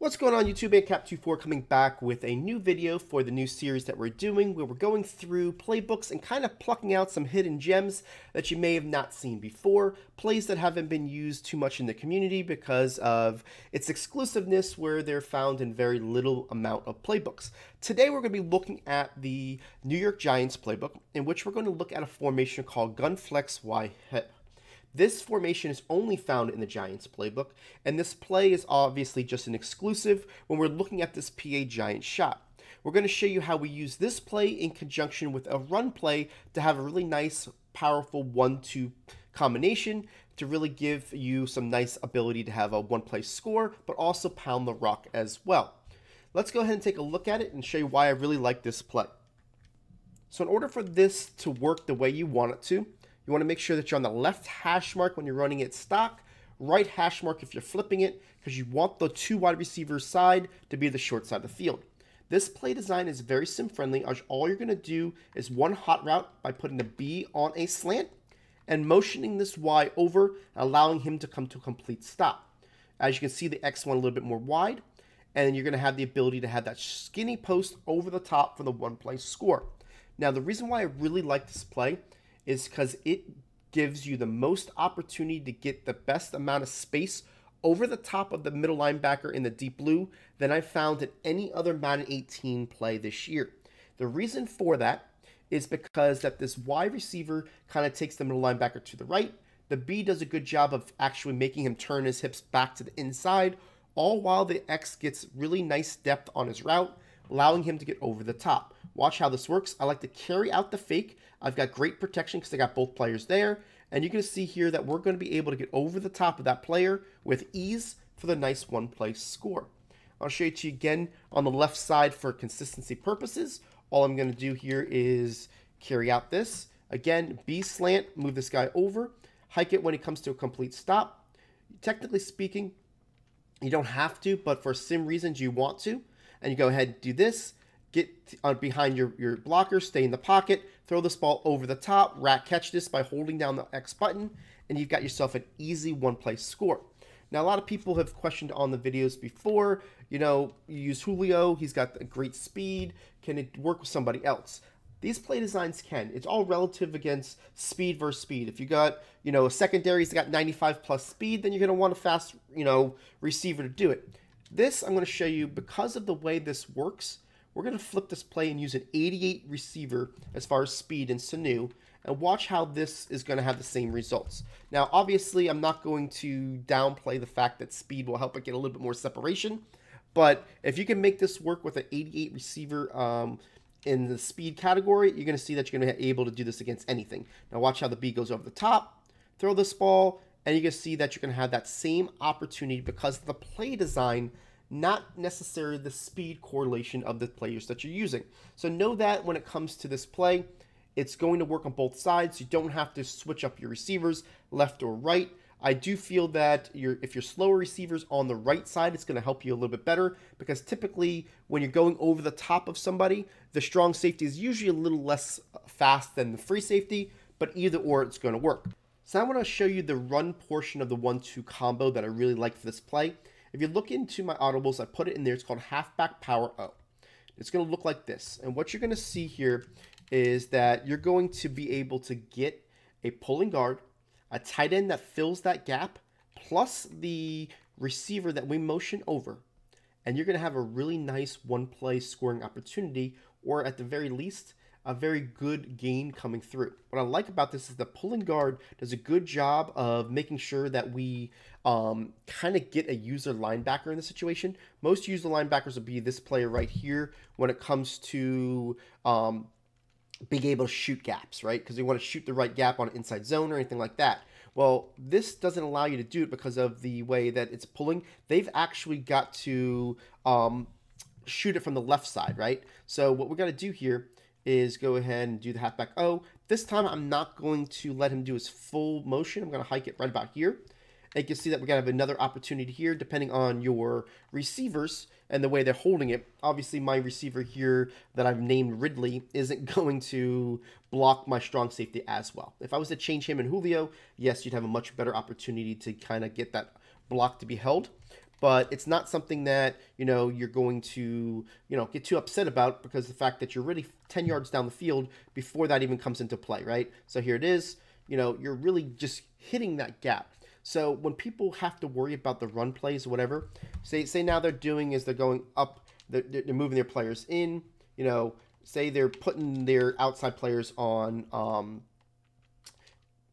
What's going on YouTube? ACAP24 coming back with a new video for the new series that we're doing where we're going through playbooks and kind of plucking out some hidden gems that you may have not seen before, plays that haven't been used too much in the community because of its exclusiveness where they're found in very little amount of playbooks. Today we're going to be looking at the New York Giants playbook, in which we're going to look at a formation called Gun Flex Y Hip. This formation is only found in the Giants playbook, and this play is obviously just an exclusive when we're looking at this PA Giant shot. We're going to show you how we use this play in conjunction with a run play to have a really nice, powerful 1-2 combination to really give you some nice ability to have a one-play score, but also pound the rock as well. Let's go ahead and take a look at it and show you why I really like this play. So in order for this to work the way you want it to, you want to make sure that you're on the left hash mark when you're running it stock, right hash mark if you're flipping it, because you want the two wide receiver side to be the short side of the field. This play design is very sim friendly. All you're going to do is one hot route by putting the B on a slant and motioning this Y over, allowing him to come to a complete stop. As you can see, the X1 a little bit more wide, and you're going to have the ability to have that skinny post over the top for the one-play score. Now, the reason why I really like this play is because it gives you the most opportunity to get the best amount of space over the top of the middle linebacker in the deep blue than I've found in any other Madden 18 play this year. The reason for that is because that this wide receiver kind of takes the middle linebacker to the right. The B does a good job of actually making him turn his hips back to the inside, all while the X gets really nice depth on his route, allowing him to get over the top. Watch how this works. I like to carry out the fake. I've got great protection because I got both players there. And you can see here that we're going to be able to get over the top of that player with ease for the nice one-play score. I'll show it to you again on the left side for consistency purposes. All I'm going to do here is carry out this. Again, B slant, move this guy over, hike it when he comes to a complete stop. Technically speaking, you don't have to, but for sim reasons you want to. And you go ahead and do this. Get behind your blocker, stay in the pocket, throw this ball over the top, rat catch this by holding down the X button, and you've got yourself an easy one-play score. Now, a lot of people have questioned on the videos before, you use Julio, he's got a great speed, can it work with somebody else? These play designs can. It's all relative against speed versus speed. If you got, a secondary, he's got 95 plus speed, then you're going to want a fast, receiver to do it. This, I'm going to show you, because of the way this works, we're going to flip this play and use an 88 receiver as far as speed in Sanu, and watch how this is going to have the same results. Now, obviously, I'm not going to downplay the fact that speed will help it get a little bit more separation, but if you can make this work with an 88 receiver in the speed category, you're going to see that you're going to be able to do this against anything. Now, watch how the B goes over the top, throw this ball, and you're going to see that you're going to have that same opportunity because of the play design, not necessarily the speed correlation of the players that you're using. So know that when it comes to this play, it's going to work on both sides. You don't have to switch up your receivers left or right. I do feel that if you're slower receivers on the right side, it's going to help you a little bit better because typically when you're going over the top of somebody, the strong safety is usually a little less fast than the free safety, but either or it's going to work. So I want to show you the run portion of the 1-2 combo that I really like for this play. If you look into my audibles, I put it in there. It's called Halfback Power O. It's going to look like this. And what you're going to see here is that you're going to be able to get a pulling guard, a tight end that fills that gap, plus the receiver that we motion over. And you're going to have a really nice one-play scoring opportunity, or at the very least, a very good gain coming through. What I like about this is the pulling guard does a good job of making sure that we kind of get a user linebacker in the situation. Most user linebackers will be this player right here when it comes to being able to shoot gaps, right? Because you want to shoot the right gap on an inside zone or anything like that. Well, this doesn't allow you to do it because of the way that it's pulling. They've actually got to shoot it from the left side, right? So what we're going to do here is go ahead and do the halfback O. This time I'm not going to let him do his full motion. I'm going to hike it right about here. And you can see that we're going to have another opportunity here depending on your receivers and the way they're holding it. Obviously, my receiver here that I've named Ridley isn't going to block my strong safety as well. If I was to change him and Julio, yes, you'd have a much better opportunity to kind of get that block to be held. but it's not something that, you're going to, get too upset about, because the fact that you're really 10 yards down the field before that even comes into play, right? So here it is, you're really just hitting that gap. So when people have to worry about the run plays or whatever, say now they're doing is they're going up, they're moving their players in, say they're putting their outside players on,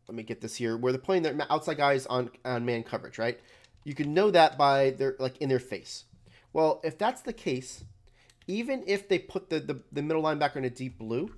let me get this here, where they're playing their outside guys on man coverage, right? You can know that by their, like, in their face. Well, if that's the case, even if they put the middle linebacker in a deep blue,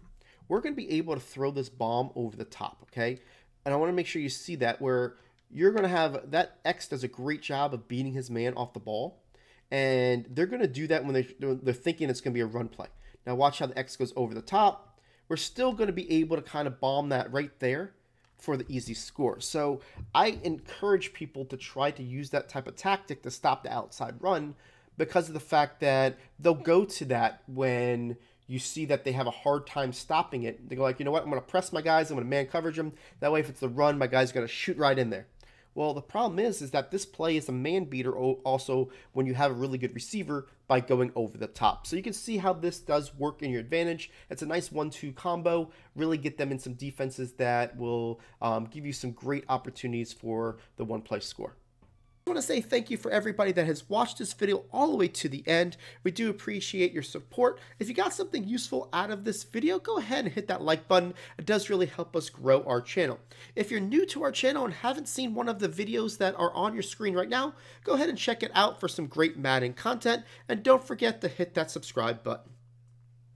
we're going to be able to throw this bomb over the top, okay? And I want to make sure you see that, where you're going to have that X does a great job of beating his man off the ball, and they're going to do that when they're thinking it's going to be a run play. Now watch how the X goes over the top. We're still going to be able to kind of bomb that right there for the easy score. So I encourage people to try to use that type of tactic to stop the outside run, because of the fact that they'll go to that when you see that they have a hard time stopping it. They go like, you know what, I'm going to press my guys, I'm going to man coverage them. That way, if it's the run, my guy's going to shoot right in there. Well, the problem is that this play is a man beater also when you have a really good receiver by going over the top. So you can see how this does work in your advantage. It's a nice 1-2 combo. Really get them in some defenses that will give you some great opportunities for the one-play score. I want to say thank you for everybody that has watched this video all the way to the end. We do appreciate your support. If you got something useful out of this video, go ahead and hit that like button. It does really help us grow our channel. If you're new to our channel and haven't seen one of the videos that are on your screen right now, go ahead and check it out for some great Madden content. And don't forget to hit that subscribe button.